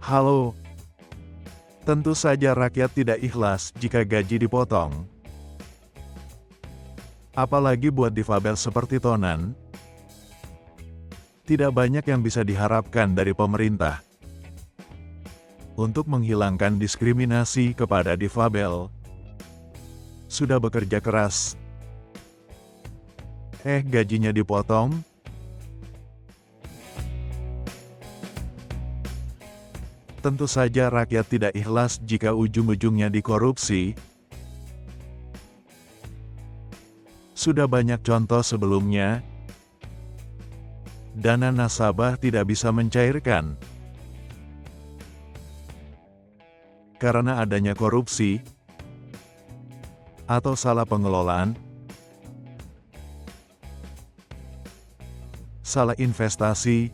Halo, tentu saja rakyat tidak ikhlas jika gaji dipotong. Apalagi buat difabel seperti Tonan. Tidak banyak yang bisa diharapkan dari pemerintah untuk menghilangkan diskriminasi kepada difabel. Sudah bekerja keras, gajinya dipotong. Tentu saja rakyat tidak ikhlas jika ujung-ujungnya dikorupsi. Sudah banyak contoh sebelumnya. Dana nasabah tidak bisa mencairkan karena adanya korupsi atau salah pengelolaan, salah investasi,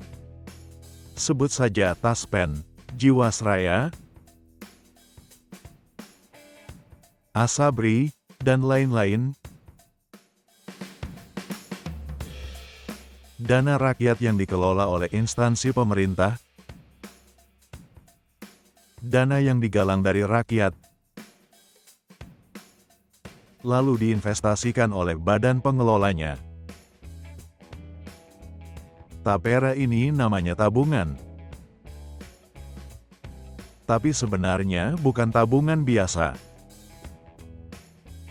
sebut saja Taspen, Jiwasraya, Asabri, dan lain-lain. Dana rakyat yang dikelola oleh instansi pemerintah, dana yang digalang dari rakyat, lalu diinvestasikan oleh badan pengelolanya. Tapera ini namanya tabungan. Tapi sebenarnya bukan tabungan biasa.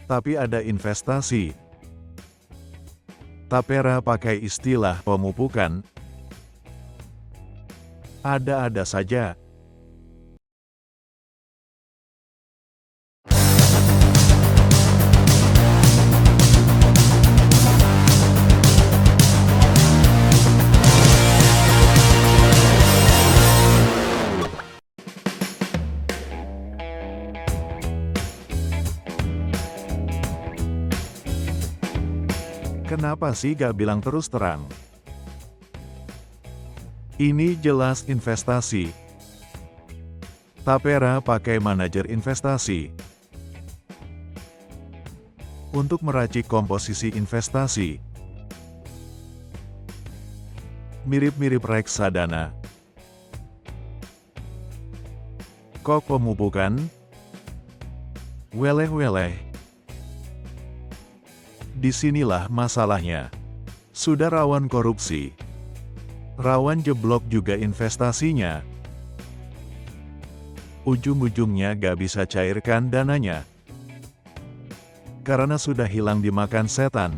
Tapi ada investasi. Tapera pakai istilah pemupukan. Ada-ada saja. Kenapa sih gak bilang terus terang? Ini jelas investasi. Tapera pakai manajer investasi untuk meracik komposisi investasi. Mirip-mirip reksadana. Kok pemupukan? Weleh-weleh. Disinilah masalahnya. Sudah rawan korupsi. Rawan jeblok juga investasinya. Ujung-ujungnya gak bisa cairkan dananya. Karena sudah hilang dimakan setan.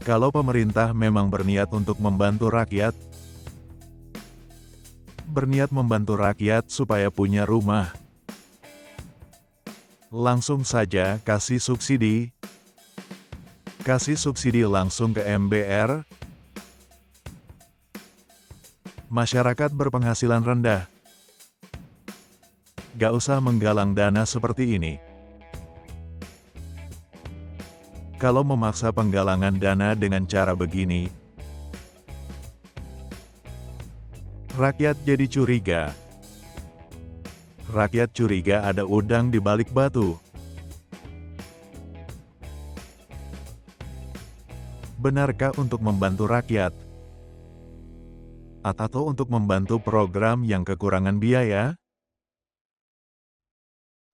Kalau pemerintah memang berniat untuk membantu rakyat, berniat membantu rakyat supaya punya rumah, langsung saja kasih subsidi. Kasih subsidi langsung ke MBR. Masyarakat berpenghasilan rendah. Gak usah menggalang dana seperti ini. Kalau memaksa penggalangan dana dengan cara begini, rakyat jadi curiga. Rakyat curiga ada udang di balik batu. Benarkah untuk membantu rakyat? Atau untuk membantu program yang kekurangan biaya?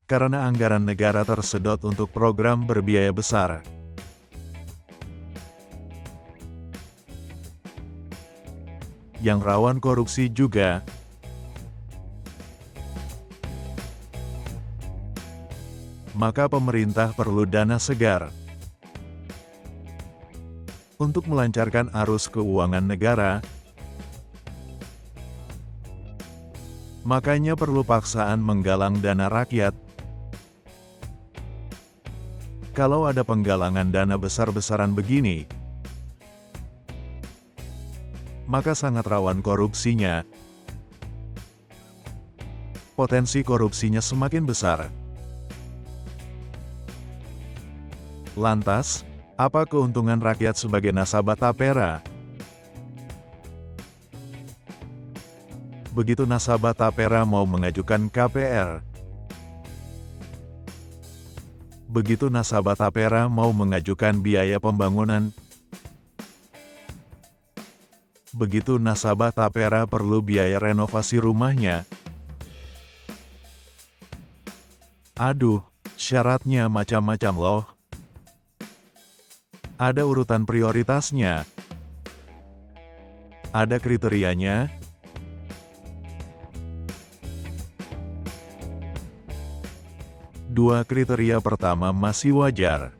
Karena anggaran negara tersedot untuk program berbiaya besar. Yang rawan korupsi juga. Maka pemerintah perlu dana segar untuk melancarkan arus keuangan negara. Makanya perlu paksaan menggalang dana rakyat. Kalau ada penggalangan dana besar-besaran begini, maka sangat rawan korupsinya. Potensi korupsinya semakin besar. Lantas, apa keuntungan rakyat sebagai nasabah Tapera? Begitu nasabah Tapera mau mengajukan KPR, begitu nasabah Tapera mau mengajukan biaya pembangunan, Begitu nasabah Tapera perlu biaya renovasi rumahnya. Aduh, syaratnya macam-macam loh. Ada urutan prioritasnya. Ada kriterianya. Dua kriteria pertama masih wajar,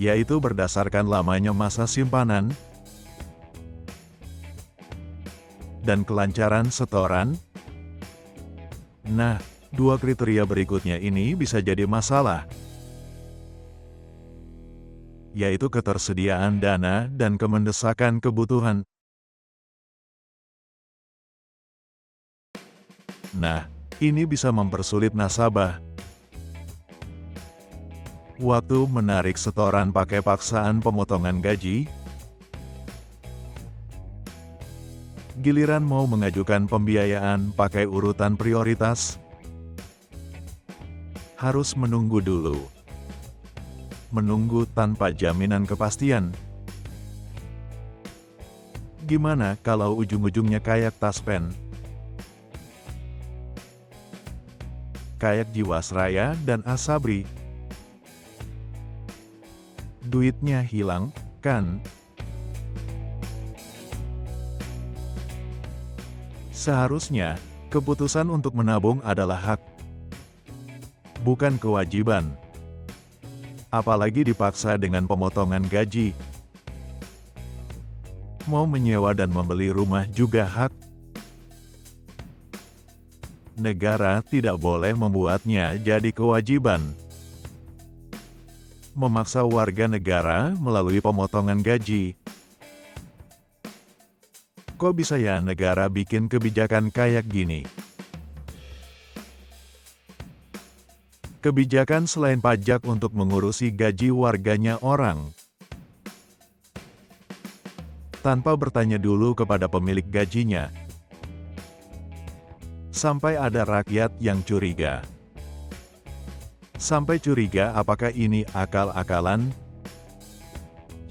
yaitu berdasarkan lamanya masa simpanan dan kelancaran setoran. Nah, dua kriteria berikutnya ini bisa jadi masalah, yaitu ketersediaan dana dan kemendesakan kebutuhan. Nah, ini bisa mempersulit nasabah. Waktu menarik setoran pakai paksaan pemotongan gaji, giliran mau mengajukan pembiayaan pakai urutan prioritas, harus menunggu dulu. Menunggu tanpa jaminan kepastian. Gimana kalau ujung-ujungnya kayak Taspen, kayak Jiwasraya dan Asabri? Duitnya hilang, kan? Seharusnya, keputusan untuk menabung adalah hak, bukan kewajiban. Apalagi dipaksa dengan pemotongan gaji. Mau menyewa dan membeli rumah juga hak. Negara tidak boleh membuatnya jadi kewajiban. Memaksa warga negara melalui pemotongan gaji. Kok bisa ya negara bikin kebijakan kayak gini? Kebijakan selain pajak untuk mengurusi gaji warganya orang, tanpa bertanya dulu kepada pemilik gajinya. Sampai ada rakyat yang curiga. Sampai curiga apakah ini akal-akalan?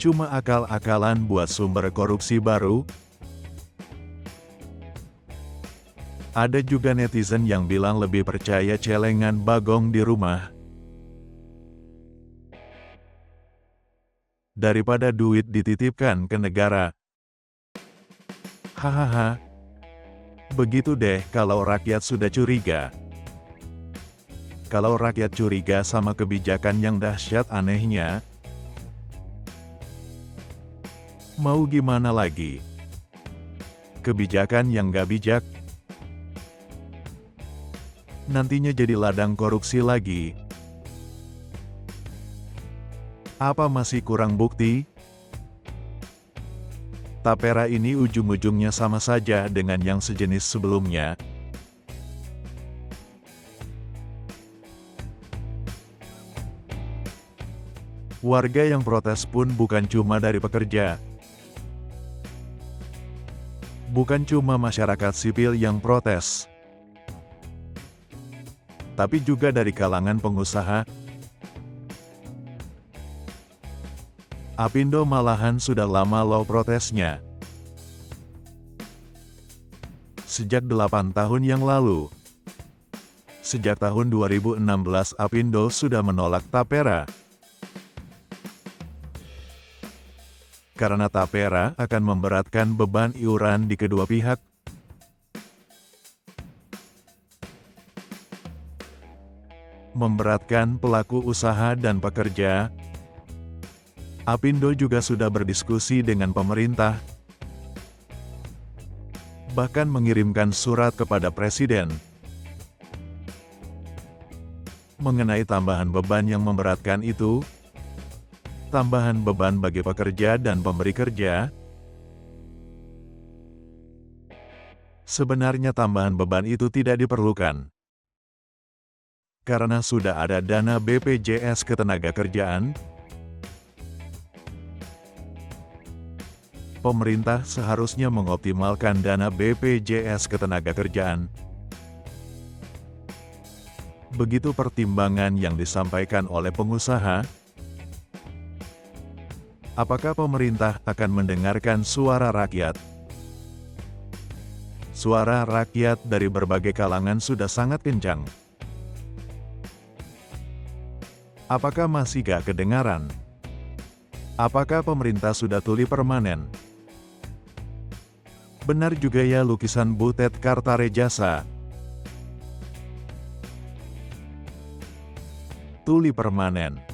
Cuma akal-akalan buat sumber korupsi baru? Ada juga netizen yang bilang lebih percaya celengan Bagong di rumah daripada duit dititipkan ke negara. Hahaha. Begitu deh kalau rakyat sudah curiga. Kalau rakyat curiga sama kebijakan yang dahsyat anehnya, mau gimana lagi? Kebijakan yang gak bijak, nantinya jadi ladang korupsi lagi. Apa masih kurang bukti? Tapera ini ujung-ujungnya sama saja dengan yang sejenis sebelumnya. Warga yang protes pun bukan cuma dari pekerja. Bukan cuma masyarakat sipil yang protes, tapi juga dari kalangan pengusaha. Apindo malahan sudah lama loh protesnya. Sejak 8 tahun yang lalu. Sejak tahun 2016 Apindo sudah menolak Tapera. Karena Tapera akan memberatkan beban iuran di kedua pihak. Memberatkan pelaku usaha dan pekerja. Apindo juga sudah berdiskusi dengan pemerintah. Bahkan mengirimkan surat kepada Presiden. Mengenai tambahan beban yang memberatkan itu, tambahan beban bagi pekerja dan pemberi kerja. Sebenarnya tambahan beban itu tidak diperlukan. Karena sudah ada dana BPJS Ketenagakerjaan, pemerintah seharusnya mengoptimalkan dana BPJS Ketenagakerjaan. Begitu pertimbangan yang disampaikan oleh pengusaha. Apakah pemerintah akan mendengarkan suara rakyat? Suara rakyat dari berbagai kalangan sudah sangat kencang. Apakah masih gak kedengaran? Apakah pemerintah sudah tuli permanen? Benar juga ya lukisan Butet Kartarejasa. Tuli permanen.